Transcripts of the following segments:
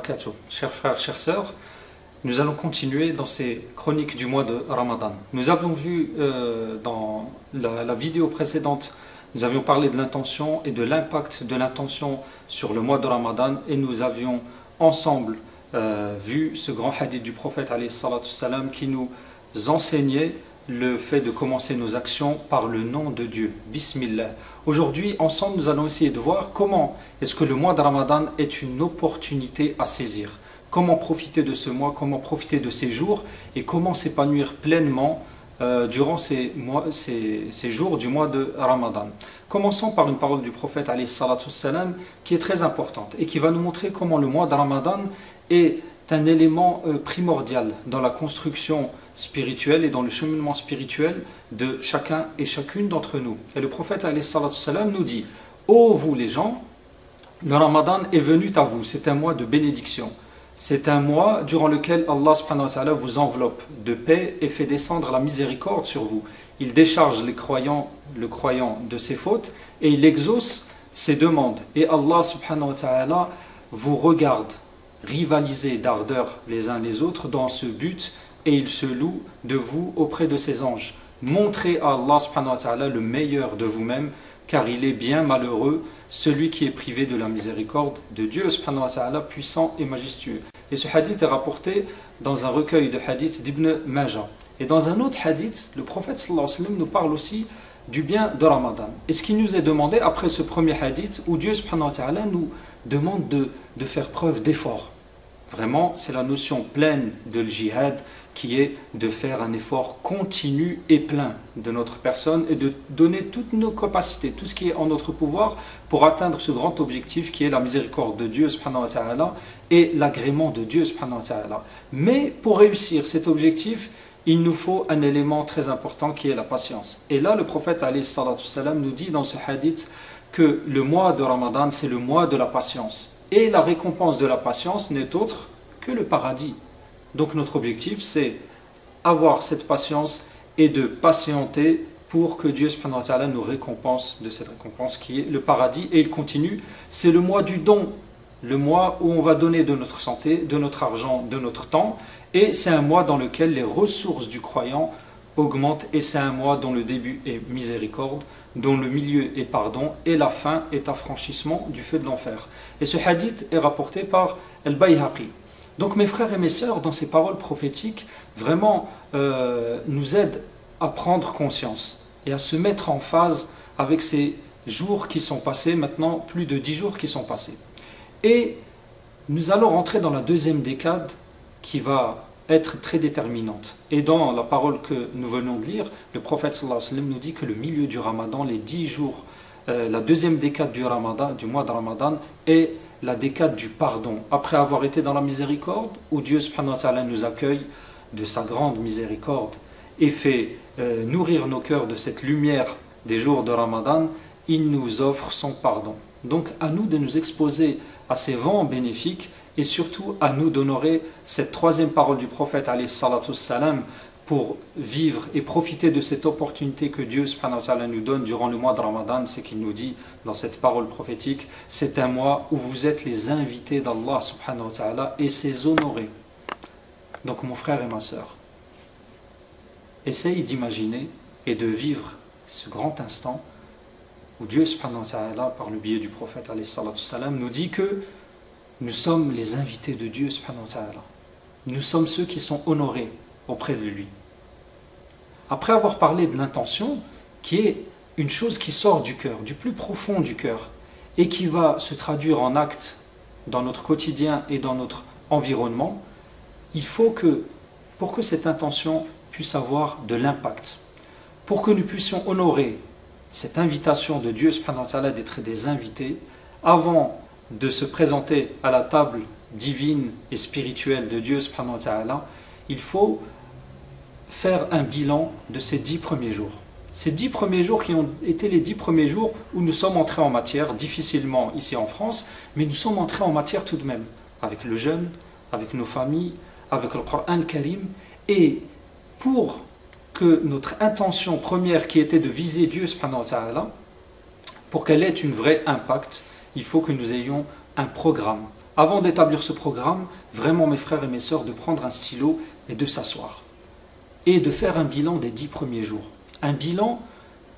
barakatuh. Chers frères, chères sœurs, nous allons continuer dans ces chroniques du mois de Ramadan. Nous avions vu dans la vidéo précédente, nous avions parlé de l'intention et de l'impact de l'intention sur le mois de Ramadan et nous avions ensemble vu ce grand hadith du prophète alayhi salatu salam qui nous enseignait le fait de commencer nos actions par le nom de Dieu, Bismillah. Aujourd'hui, ensemble, nous allons essayer de voir comment est-ce que le mois de Ramadan est une opportunité à saisir. Comment profiter de ce mois, comment profiter de ces jours et comment s'épanouir pleinement durant ces jours du mois de Ramadan. Commençons par une parole du prophète alayhi salatu salam qui est très importante et qui va nous montrer comment le mois de Ramadan est un élément primordial dans la construction spirituelle et dans le cheminement spirituel de chacun et chacune d'entre nous. Et le prophète alayhi salatu salam nous dit: ô vous les gens, le Ramadan est venu à vous, c'est un mois de bénédiction. C'est un mois durant lequel Allah subhanahu wa ta'ala vous enveloppe de paix et fait descendre la miséricorde sur vous. Il décharge le croyant de ses fautes et il exauce ses demandes. Et Allah subhanahu wa ta'ala vous regarde rivaliser d'ardeur les uns les autres dans ce but et il se loue de vous auprès de ses anges. Montrez à Allah subhanahu wa ta'ala le meilleur de vous-même, car il est bien malheureux celui qui est privé de la miséricorde de Dieu subhanahu wa ta'ala puissant et majestueux. Et ce hadith est rapporté dans un recueil de hadiths d'Ibn Majah. Et dans un autre hadith, le prophète sallallahu alayhi wa sallam nous parle aussi du bien de Ramadan. Et ce qui nous est demandé après ce premier hadith, où Dieu subhanahu wa ta'ala nous demande de faire preuve d'effort. Vraiment, c'est la notion pleine de le djihad qui est de faire un effort continu et plein de notre personne et de donner toutes nos capacités, tout ce qui est en notre pouvoir pour atteindre ce grand objectif qui est la miséricorde de Dieu subhanahu wa ta'ala et l'agrément de Dieu subhanahu wa ta'ala. Mais pour réussir cet objectif, il nous faut un élément très important qui est la patience. Et là, le prophète alayhi salatu salam nous dit dans ce hadith que le mois de Ramadan, c'est le mois de la patience. Et la récompense de la patience n'est autre que le paradis. Donc notre objectif, c'est avoir cette patience et de patienter pour que Dieu subhanahu wa ta'ala nous récompense de cette récompense qui est le paradis. Et il continue, c'est le mois du don, le mois où on va donner de notre santé, de notre argent, de notre temps. Et c'est un mois dans lequel les ressources du croyant augmentent et c'est un mois dont le début est miséricorde, dont le milieu est pardon et la fin est affranchissement du feu de l'enfer. Et ce hadith est rapporté par Al-Bayhaqi. Donc mes frères et mes sœurs, dans ces paroles prophétiques, vraiment nous aident à prendre conscience et à se mettre en phase avec ces jours qui sont passés, maintenant plus de 10 jours qui sont passés. Et nous allons rentrer dans la deuxième décade qui va être très déterminante. Et dans la parole que nous venons de lire, le prophète sallallahu alayhi wa sallam nous dit que le milieu du Ramadan, les 10 jours, la deuxième décade du Ramadan, du mois de Ramadan, est la décade du pardon. Après avoir été dans la miséricorde, où Dieu subhanahu wa ta'ala nous accueille de sa grande miséricorde et fait nourrir nos cœurs de cette lumière des jours de Ramadan, il nous offre son pardon. Donc à nous de nous exposer à ces vents bénéfiques et surtout à nous d'honorer cette troisième parole du prophète alayhi salatu salam pour vivre et profiter de cette opportunité que Dieu subhanahu wa ta'ala nous donne durant le mois de Ramadan. C'est qu'il nous dit dans cette parole prophétique, c'est un mois où vous êtes les invités d'Allah subhanahu wa ta'ala et c'est honoré. Donc mon frère et ma sœur, essaye d'imaginer et de vivre ce grand instant où Dieu subhanahu wa ta'ala, par le biais du prophète alayhi salatu salam, nous dit que nous sommes les invités de Dieu subhanahu wa ta'ala. Nous sommes ceux qui sont honorés auprès de lui. Après avoir parlé de l'intention, qui est une chose qui sort du cœur, du plus profond du cœur, et qui va se traduire en actes dans notre quotidien et dans notre environnement, il faut que, pour que cette intention puisse avoir de l'impact, pour que nous puissions honorer cette invitation de Dieu subhanahu wa ta'ala d'être des invités, avant de se présenter à la table divine et spirituelle de Dieu subhanahu wa ta'ala, il faut faire un bilan de ces 10 premiers jours. Ces 10 premiers jours qui ont été les 10 premiers jours où nous sommes entrés en matière, difficilement ici en France, mais nous sommes entrés en matière tout de même, avec le jeûne, avec nos familles, avec le Coran al-Karim, et pour que notre intention première qui était de viser Dieu subhanahu wa ta'ala, pour qu'elle ait un vrai impact, il faut que nous ayons un programme, avant d'établir ce programme, vraiment mes frères et mes sœurs, de prendre un stylo et de s'asseoir. Et de faire un bilan des 10 premiers jours. Un bilan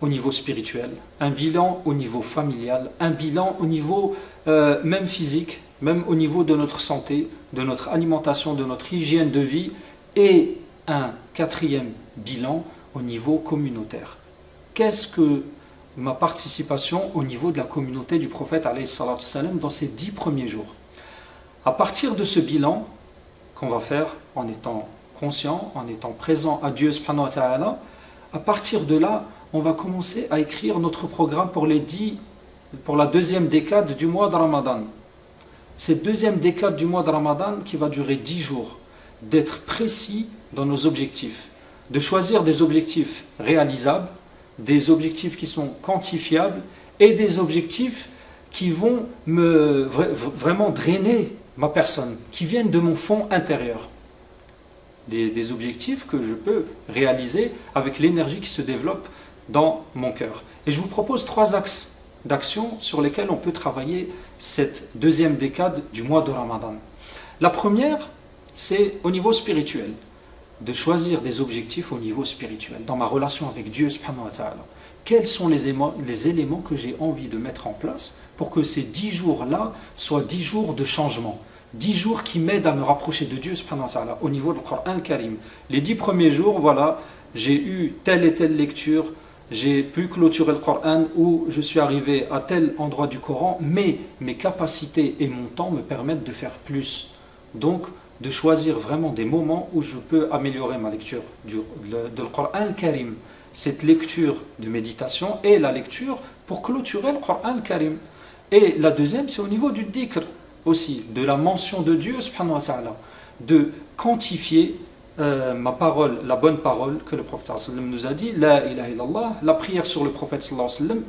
au niveau spirituel, un bilan au niveau familial, un bilan au niveau même physique, même au niveau de notre santé, de notre alimentation, de notre hygiène de vie, et un quatrième bilan au niveau communautaire. Qu'est-ce que ma participation au niveau de la communauté du prophète alayhi salatu salam dans ces 10 premiers jours? À partir de ce bilan qu'on va faire en étant conscient, en étant présent à Dieu subhanahu wa ta'ala, à partir de là, on va commencer à écrire notre programme pour la deuxième décade du mois de Ramadan. Cette deuxième décade du mois de Ramadan qui va durer 10 jours, d'être précis dans nos objectifs, de choisir des objectifs réalisables, des objectifs qui sont quantifiables et des objectifs qui vont vraiment drainer ma personne, qui viennent de mon fond intérieur. Des objectifs que je peux réaliser avec l'énergie qui se développe dans mon cœur. Et je vous propose 3 axes d'action sur lesquels on peut travailler cette deuxième décade du mois de Ramadan. La première, c'est au niveau spirituel, de choisir des objectifs au niveau spirituel, dans ma relation avec Dieu subhanahu wa ta'ala. Quels sont les éléments que j'ai envie de mettre en place pour que ces 10 jours-là soient 10 jours de changement, 10 jours qui m'aident à me rapprocher de Dieu subhanahu wa ta'ala au niveau du Coran al-Karim. Les 10 premiers jours, voilà, j'ai eu telle et telle lecture, j'ai pu clôturer le Coran ou je suis arrivé à tel endroit du Coran, mais mes capacités et mon temps me permettent de faire plus. Donc, de choisir vraiment des moments où je peux améliorer ma lecture de le Coran al-Karim. Cette lecture de méditation et la lecture pour clôturer le Coran al-Karim. Et la deuxième, c'est au niveau du dhikr aussi, de la mention de Dieu subhanahu wa ta'ala, de quantifier ma parole, la bonne parole que le prophète nous a dit, la ilaha illallah, la prière sur le prophète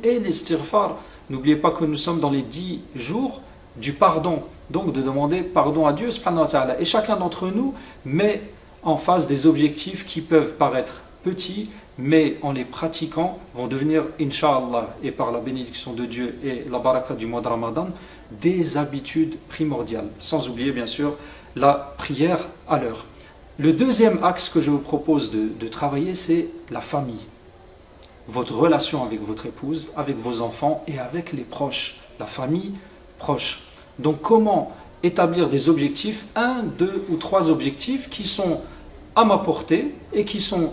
et l'istighfar. N'oubliez pas que nous sommes dans les 10 jours du pardon, donc de demander pardon à Dieu subhanahu wa ta'ala. Et chacun d'entre nous met en face des objectifs qui peuvent paraître petits, mais en les pratiquant vont devenir, Inch'Allah, et par la bénédiction de Dieu et la baraka du mois de Ramadan, des habitudes primordiales. Sans oublier bien sûr la prière à l'heure. Le deuxième axe que je vous propose de travailler, c'est la famille. Votre relation avec votre épouse, avec vos enfants et avec les proches. La famille proche. Donc comment établir des objectifs, 1, 2 ou 3 objectifs qui sont à ma portée et qui sont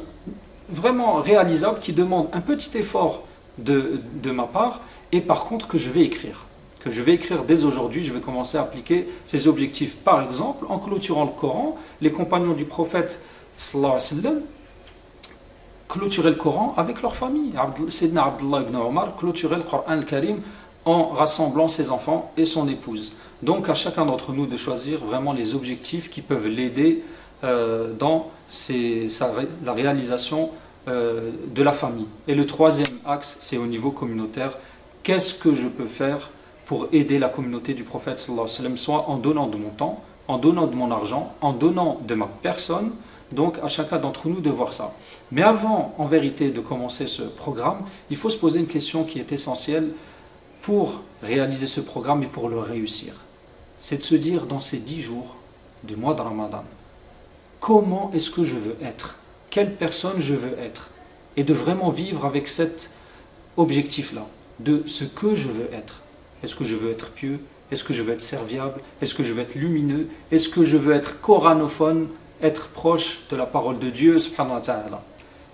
vraiment réalisables, qui demandent un petit effort de ma part et par contre que je vais écrire. Que je vais écrire dès aujourd'hui, je vais commencer à appliquer ces objectifs. Par exemple, en clôturant le Coran, les compagnons du prophète sallallahu alayhi wa sallam clôturaient le Coran avec leur famille. Sayyidina Abdullah ibn Omar clôturait le Coran al-Karim en rassemblant ses enfants et son épouse. Donc à chacun d'entre nous de choisir vraiment les objectifs qui peuvent l'aider dans la réalisation de la famille. Et le troisième axe, c'est au niveau communautaire. Qu'est-ce que je peux faire pour aider la communauté du prophète sallallahu alayhi wa sallam, soit en donnant de mon temps, en donnant de mon argent, en donnant de ma personne. Donc à chacun d'entre nous de voir ça. Mais avant, en vérité, de commencer ce programme, il faut se poser une question qui est essentielle pour réaliser ce programme et pour le réussir. C'est de se dire dans ces 10 jours du mois de Ramadan, comment est-ce que je veux être? Quelle personne je veux être? Et de vraiment vivre avec cet objectif-là, de ce que je veux être. Est-ce que je veux être pieux? Est-ce que je veux être serviable? Est-ce que je veux être lumineux? Est-ce que je veux être coranophone, être proche de la parole de Dieu subhanahu wa ta'ala?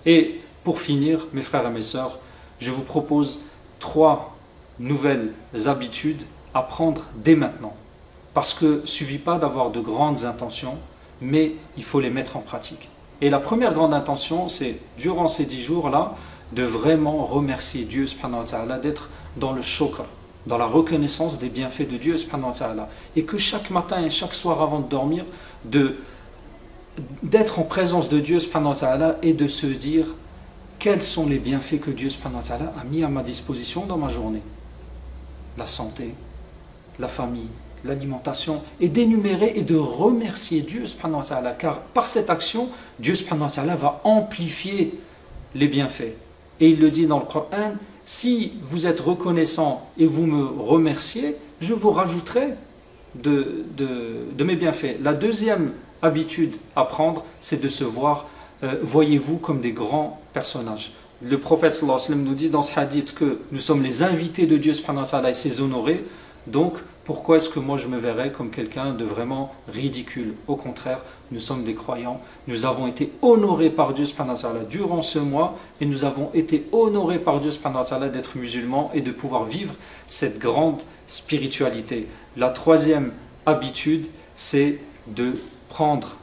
Et pour finir, mes frères et mes sœurs, je vous propose 3 nouvelles habitudes à prendre dès maintenant. Parce que il ne suffit pas d'avoir de grandes intentions, mais il faut les mettre en pratique. Et la première grande intention, c'est durant ces 10 jours-là, de vraiment remercier Dieu subhanahu wa ta'ala, d'être dans le shukr, dans la reconnaissance des bienfaits de Dieu subhanahu wa ta'ala. Et que chaque matin et chaque soir avant de dormir, d'être en présence de Dieu subhanahu wa ta'ala et de se dire quels sont les bienfaits que Dieu subhanahu wa ta'ala a mis à ma disposition dans ma journée. La santé, la famille, l'alimentation, et d'énumérer et de remercier Dieu subhanahu wa ta'ala, car par cette action, Dieu subhanahu wa ta'ala va amplifier les bienfaits. Et il le dit dans le Coran, si vous êtes reconnaissant et vous me remerciez, je vous rajouterai de mes bienfaits. La deuxième habitude à prendre, c'est de se voir, voyez-vous, comme des grands personnages. Le prophète sallallahu alayhi wa sallam nous dit dans ce hadith que nous sommes les invités de Dieu subhanahu wa ta'ala et ses honorés. Donc, pourquoi est-ce que moi je me verrais comme quelqu'un de vraiment ridicule? Au contraire, nous sommes des croyants, nous avons été honorés par Dieu subhanahu wa ta'ala durant ce mois et nous avons été honorés par Dieu subhanahu wa ta'ala d'être musulmans et de pouvoir vivre cette grande spiritualité. La troisième habitude, c'est de prendre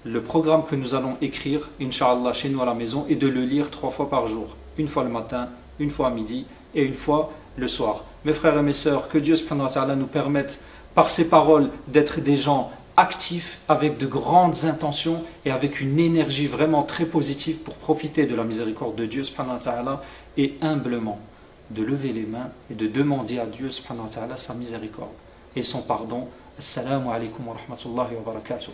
le programme que nous allons écrire, Inch'Allah, chez nous à la maison, et de le lire 3 fois par jour. Une fois le matin, une fois à midi et une fois le soir. Mes frères et mes sœurs, que Dieu subhanahu wa ta'ala nous permette, par ses paroles, d'être des gens actifs, avec de grandes intentions et avec une énergie vraiment très positive pour profiter de la miséricorde de Dieu subhanahu wa ta'ala, et humblement de lever les mains et de demander à Dieu subhanahu wa ta'ala sa miséricorde et son pardon. Assalamu alaikum wa rahmatullahi wa barakatuh.